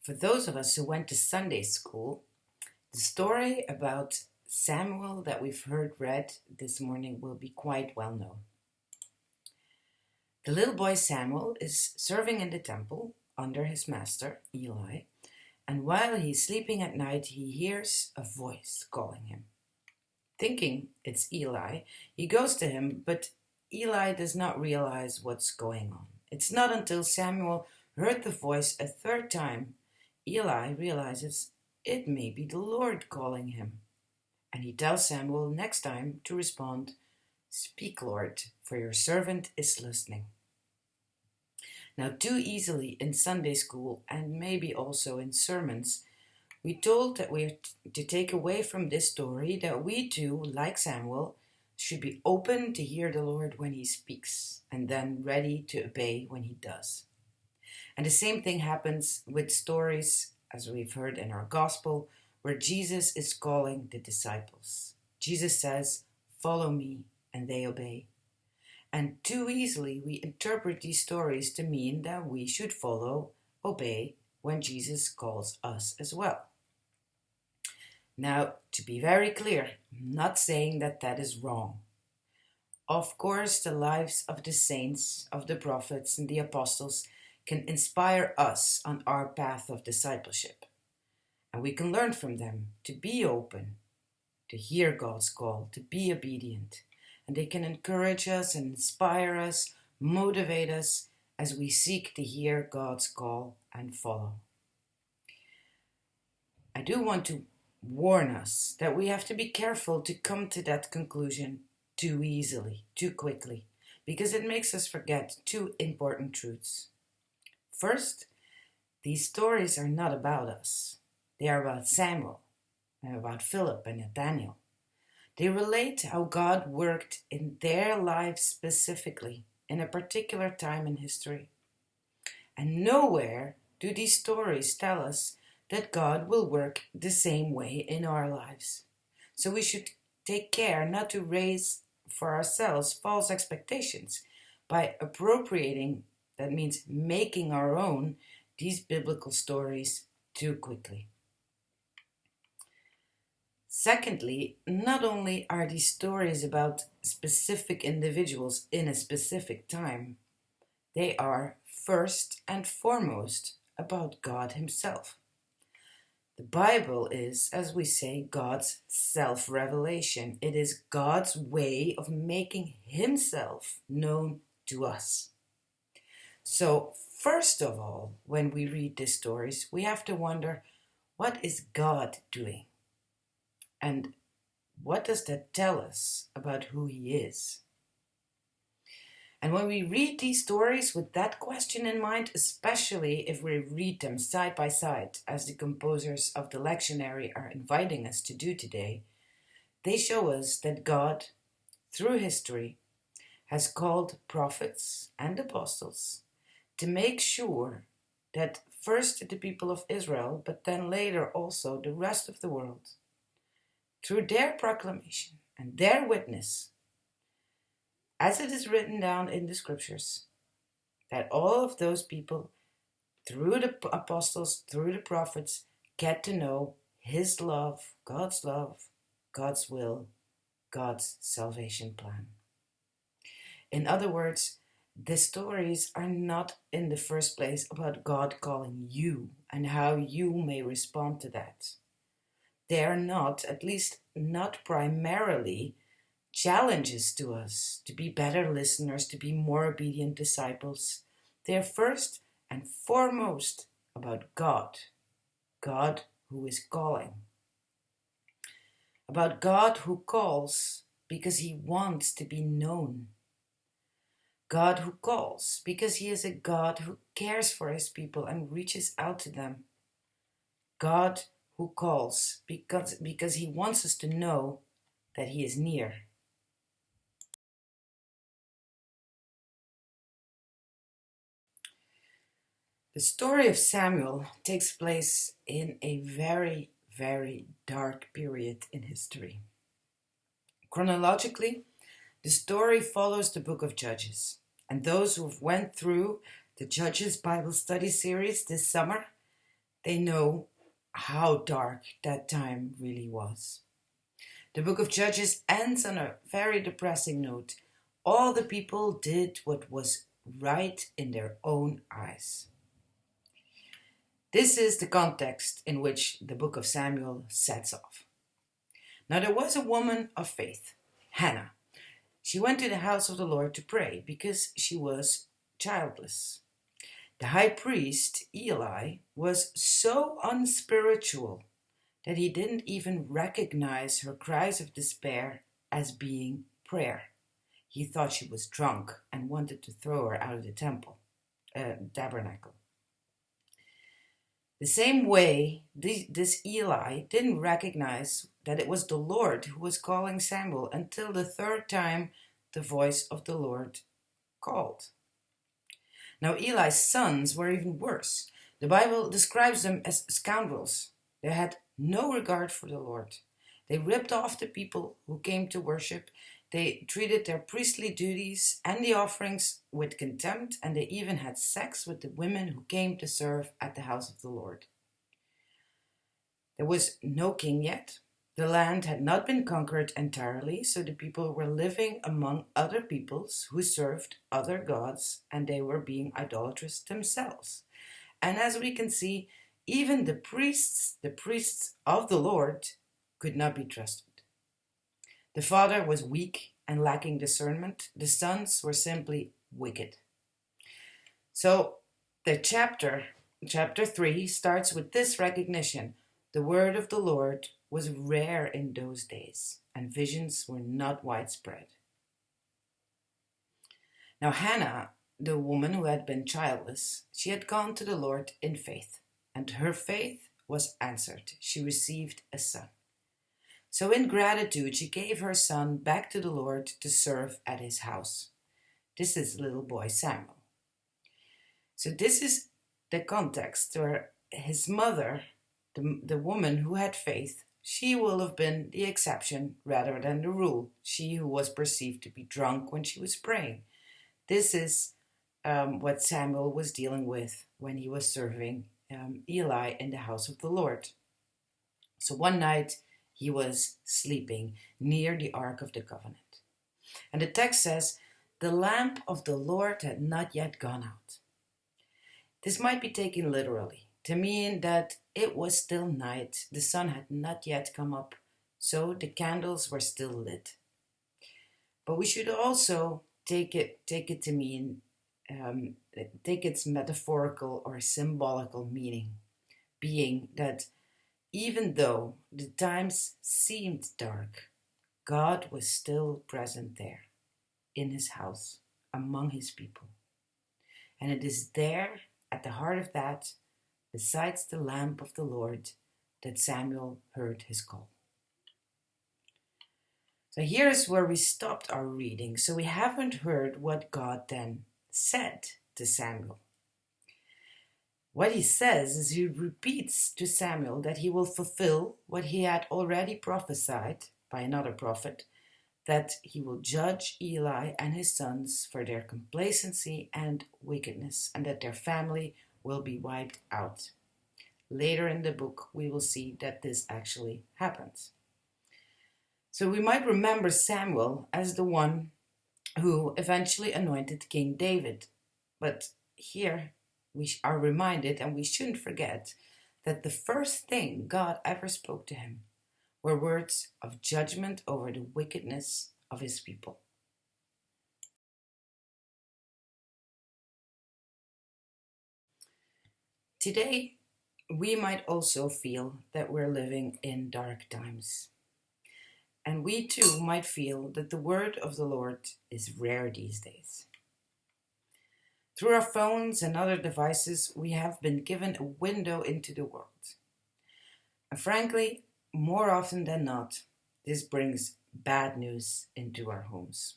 For those of us who went to Sunday school, the story about Samuel that we've heard read this morning will be quite well known. The little boy Samuel is serving in the temple under his master, Eli, and while he's sleeping at night, he hears a voice calling him. Thinking it's Eli, he goes to him, but Eli does not realize what's going on. It's not until Samuel heard the voice a third time, Eli realizes it may be the Lord calling him. And he tells Samuel next time to respond, "Speak, Lord, for your servant is listening." Now, too easily in Sunday school and maybe also in sermons, we're told that we're to take away from this story that we too, like Samuel, should be open to hear the Lord when he speaks and then ready to obey when he does. And the same thing happens with stories, as we've heard in our gospel, where Jesus is calling the disciples. Jesus says, "Follow me," and they obey. And too easily we interpret these stories to mean that we should follow, obey, when Jesus calls us as well. Now, to be very clear, I'm not saying that that is wrong. Of course, the lives of the saints, of the prophets, and the apostles can inspire us on our path of discipleship. And we can learn from them to be open, to hear God's call, to be obedient. And they can encourage us and inspire us, motivate us as we seek to hear God's call and follow. I do want to warn us that we have to be careful to come to that conclusion too easily, too quickly, because it makes us forget two important truths. First, these stories are not about us. They are about Samuel and about Philip and Nathaniel. They relate how God worked in their lives specifically in a particular time in history. And nowhere do these stories tell us that God will work the same way in our lives. So we should take care not to raise for ourselves false expectations by appropriating, that means making our own, these biblical stories too quickly. Secondly, not only are these stories about specific individuals in a specific time, they are first and foremost about God Himself. The Bible is, as we say, God's self-revelation. It is God's way of making Himself known to us. So, first of all, when we read these stories, we have to wonder, what is God doing? And what does that tell us about who He is? And when we read these stories with that question in mind, especially if we read them side by side, as the composers of the lectionary are inviting us to do today, they show us that God, through history, has called prophets and apostles to make sure that first the people of Israel, but then later also the rest of the world, through their proclamation and their witness, as it is written down in the scriptures, that all of those people, through the apostles, through the prophets, get to know His love, God's will, God's salvation plan. In other words, the stories are not in the first place about God calling you and how you may respond to that. They are not, at least not primarily, challenges to us to be better listeners, to be more obedient disciples. They're first and foremost about God, God who is calling. About God who calls because He wants to be known. God who calls because He is a God who cares for His people and reaches out to them. God who calls because He wants us to know that He is near. The story of Samuel takes place in a very, very dark period in history. Chronologically, the story follows the book of Judges, and those who went through the Judges Bible Study series this summer They know how dark that time really was. The book of Judges ends on a very depressing note. All the people did what was right in their own eyes. This is the context in which the book of Samuel sets off. Now there was a woman of faith, Hannah. She went to the house of the Lord to pray because she was childless. The high priest, Eli, was so unspiritual that he didn't even recognize her cries of despair as being prayer. He thought she was drunk and wanted to throw her out of the tabernacle. The same way, this Eli didn't recognize that it was the Lord who was calling Samuel until the third time the voice of the Lord called. Now, Eli's sons were even worse. The Bible describes them as scoundrels. They had no regard for the Lord. They ripped off the people who came to worship. They treated their priestly duties and the offerings with contempt, and they even had sex with the women who came to serve at the house of the Lord. There was no king yet. The land had not been conquered entirely, so the people were living among other peoples who served other gods, and they were being idolatrous themselves. And as we can see, even the priests of the Lord, could not be trusted. The father was weak and lacking discernment. The sons were simply wicked. So the chapter 3 starts with this recognition. The word of the Lord was rare in those days, and visions were not widespread. Now Hannah, the woman who had been childless, she had gone to the Lord in faith, and her faith was answered. She received a son. So in gratitude, she gave her son back to the Lord to serve at his house. This is little boy Samuel. So this is the context where his mother, the woman who had faith, she will have been the exception rather than the rule. She who was perceived to be drunk when she was praying. This is what Samuel was dealing with when he was serving Eli in the house of the Lord. So one night he was sleeping near the Ark of the Covenant. And the text says, the lamp of the Lord had not yet gone out. This might be taken literally to mean that it was still night, the sun had not yet come up, so the candles were still lit. But we should also take it to mean, take its metaphorical or symbolical meaning, being that even though the times seemed dark, God was still present there in his house among his people. And it is there at the heart of that, besides the lamp of the Lord, that Samuel heard his call. So here's where we stopped our reading. So we haven't heard what God then said to Samuel. What he says is he repeats to Samuel that he will fulfill what he had already prophesied by another prophet, that he will judge Eli and his sons for their complacency and wickedness, and that their family will be wiped out. Later in the book, we will see that this actually happens. So we might remember Samuel as the one who eventually anointed King David. But here we are reminded, and we shouldn't forget, that the first thing God ever spoke to him were words of judgment over the wickedness of his people. Today, we might also feel that we're living in dark times. And we too might feel that the word of the Lord is rare these days. Through our phones and other devices, we have been given a window into the world. And frankly, more often than not, this brings bad news into our homes.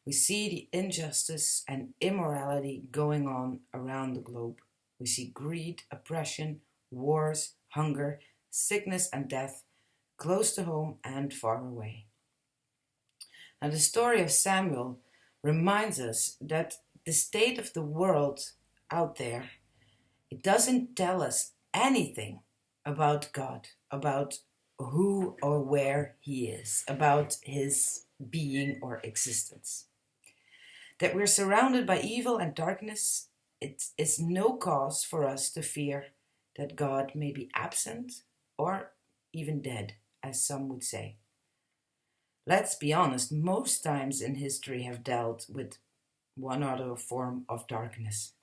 We see the injustice and immorality going on around the globe. We see greed, oppression, wars, hunger, sickness, and death close to home and far away. Now, the story of Samuel reminds us that the state of the world out there, it doesn't tell us anything about God, about who or where He is, about His being or existence. That we're surrounded by evil and darkness, it is no cause for us to fear that God may be absent or even dead, as some would say. Let's be honest, most times in history have dealt with one other form of darkness.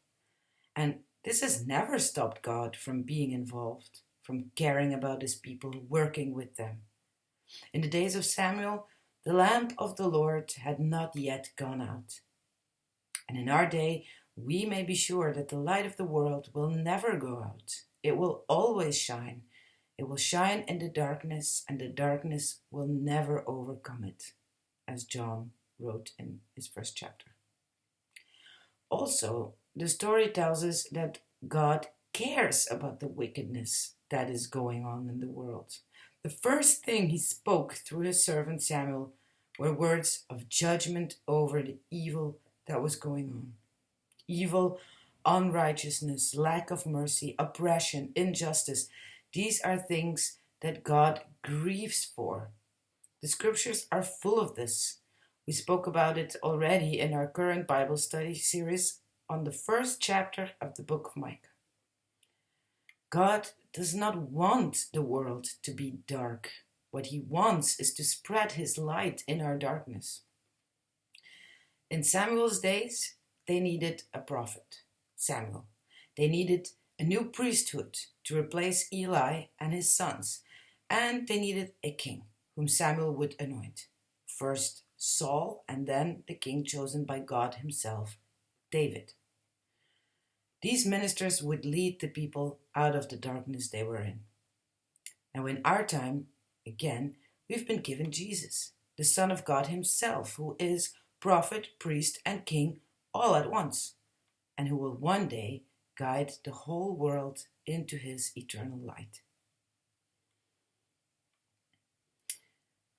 And this has never stopped God from being involved, from caring about His people, working with them. In the days of Samuel, the lamp of the Lord had not yet gone out. And in our day, we may be sure that the light of the world will never go out. It will always shine. It will shine in the darkness, and the darkness will never overcome it, as John wrote in his first chapter. Also, the story tells us that God cares about the wickedness that is going on in the world. The first thing He spoke through His servant Samuel were words of judgment over the evil that was going on. Evil, unrighteousness, lack of mercy, oppression, injustice. These are things that God grieves for. The scriptures are full of this. We spoke about it already in our current Bible study series on the first chapter of the book of Micah. God does not want the world to be dark. What He wants is to spread His light in our darkness. In Samuel's days, they needed a prophet, Samuel. They needed a new priesthood to replace Eli and his sons, and they needed a king whom Samuel would anoint. First Saul, and then the king chosen by God Himself, David. These ministers would lead the people out of the darkness they were in. Now in our time, again, we've been given Jesus, the Son of God Himself, who is prophet, priest, and king all at once, and who will one day guide the whole world into His eternal light.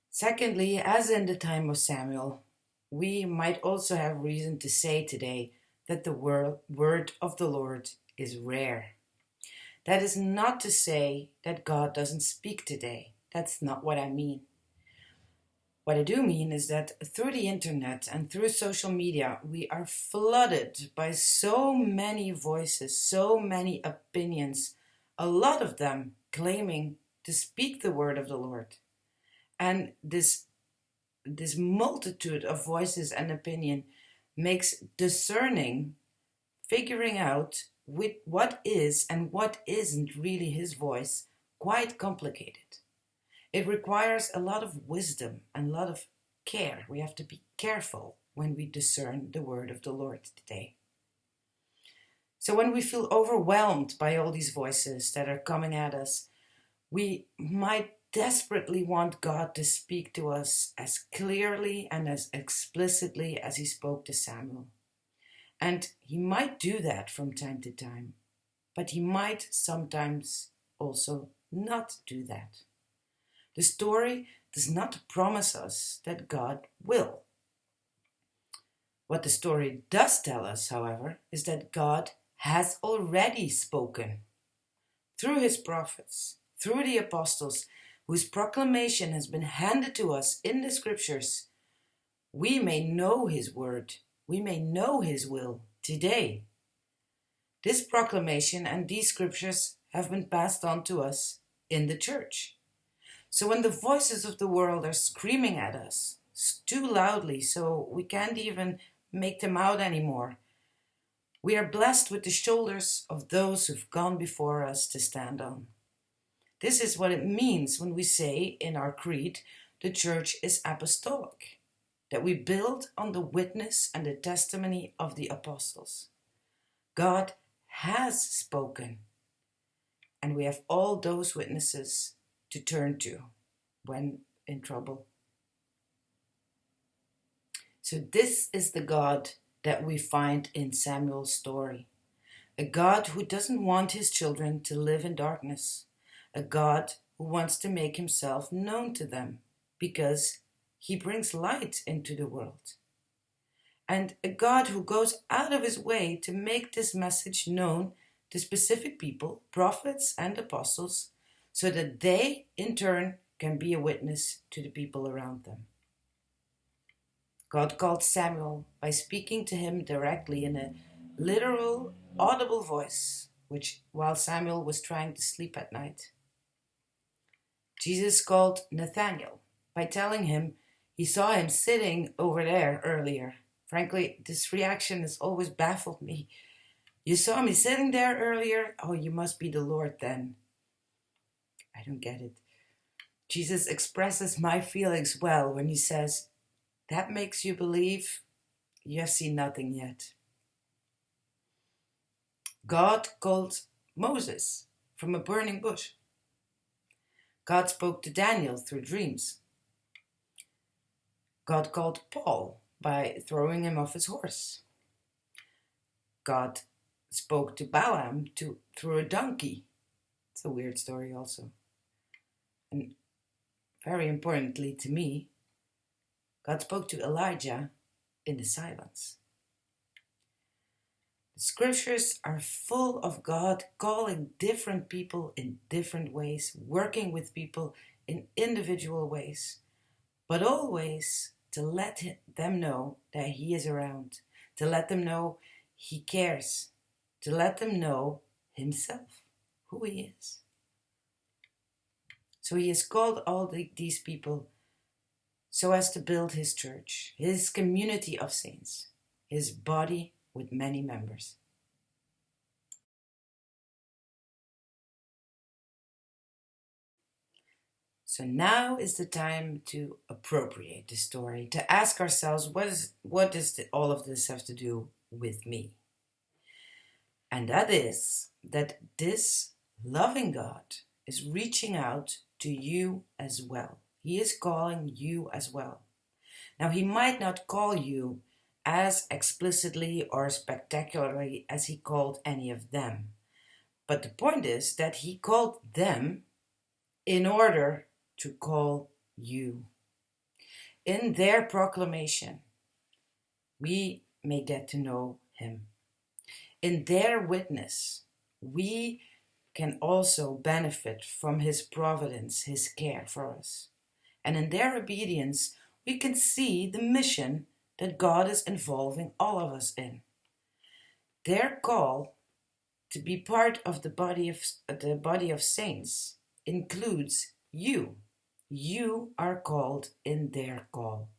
Secondly, as in the time of Samuel, we might also have reason to say today that the word of the Lord is rare. That is not to say that God doesn't speak today. That's not what I mean. What I do mean is that through the internet and through social media, we are flooded by so many voices, so many opinions, a lot of them claiming to speak the word of the Lord. And this multitude of voices and opinion makes discerning, figuring out what is and what isn't really His voice, quite complicated. It requires a lot of wisdom and a lot of care. We have to be careful when we discern the word of the Lord today. So when we feel overwhelmed by all these voices that are coming at us, we might desperately want God to speak to us as clearly and as explicitly as He spoke to Samuel. And He might do that from time to time, but He might sometimes also not do that. The story does not promise us that God will. What the story does tell us, however, is that God has already spoken through His prophets, through the apostles, whose proclamation has been handed to us in the scriptures. We may know His word, we may know His will today. This proclamation and these scriptures have been passed on to us in the church. So when the voices of the world are screaming at us too loudly so we can't even make them out anymore, we are blessed with the shoulders of those who've gone before us to stand on. This is what it means when we say in our creed, the church is apostolic, that we build on the witness and the testimony of the apostles. God has spoken, and we have all those witnesses to turn to when in trouble. So this is the God that we find in Samuel's story. A God who doesn't want His children to live in darkness. A God who wants to make Himself known to them because He brings light into the world. And a God who goes out of His way to make this message known to specific people, prophets and apostles, so that they, in turn, can be a witness to the people around them. God called Samuel by speaking to him directly in a literal, audible voice, while Samuel was trying to sleep at night. Jesus called Nathanael by telling him he saw him sitting over there earlier. Frankly, this reaction has always baffled me. You saw me sitting there earlier? Oh, you must be the Lord then. I don't get it. Jesus expresses my feelings well when he says, that makes you believe you have seen nothing yet. God called Moses from a burning bush. God spoke to Daniel through dreams. God called Paul by throwing him off his horse. God spoke to Balaam through a donkey. It's a weird story also. And very importantly to me, God spoke to Elijah in the silence. The scriptures are full of God calling different people in different ways, working with people in individual ways, but always to let them know that He is around, to let them know He cares, to let them know Himself, who He is. So He has called all these people so as to build His church, His community of saints, His body with many members. So now is the time to appropriate the story, to ask ourselves, what does all of this have to do with me? And that is that this loving God is reaching out to you as well. He is calling you as well. Now, He might not call you as explicitly or spectacularly as He called any of them. But the point is that He called them in order to call you. In their proclamation, we may get to know Him. In their witness, we can also benefit from His providence, His care for us. And in their obedience, we can see the mission that God is involving all of us in. Their call to be part of the body of saints includes you. You are called in their call.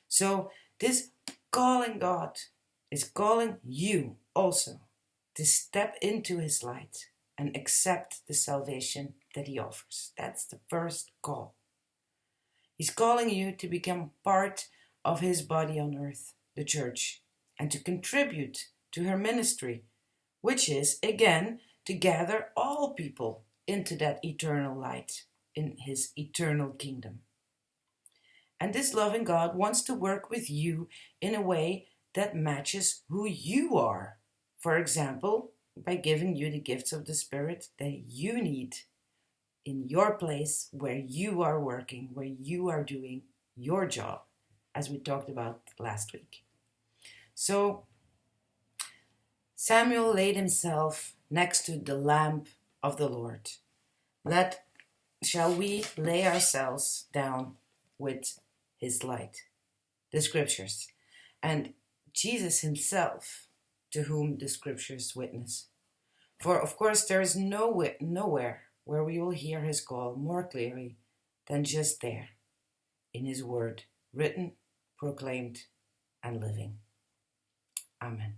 So this calling God is calling you also to step into His light and accept the salvation that He offers. That's the first call. He's calling you to become part of His body on earth, the church, and to contribute to her ministry, which is, again, to gather all people into that eternal light in His eternal kingdom. And this loving God wants to work with you in a way that matches who you are. For example, by giving you the gifts of the Spirit that you need in your place where you are working, where you are doing your job, as we talked about last week. So Samuel laid himself next to the lamp of the Lord. Shall we lay ourselves down with His light, the scriptures, and Jesus Himself, to whom the scriptures witness? For of course there is nowhere where we will hear His call more clearly than just there, in His word, written, proclaimed, and living. Amen.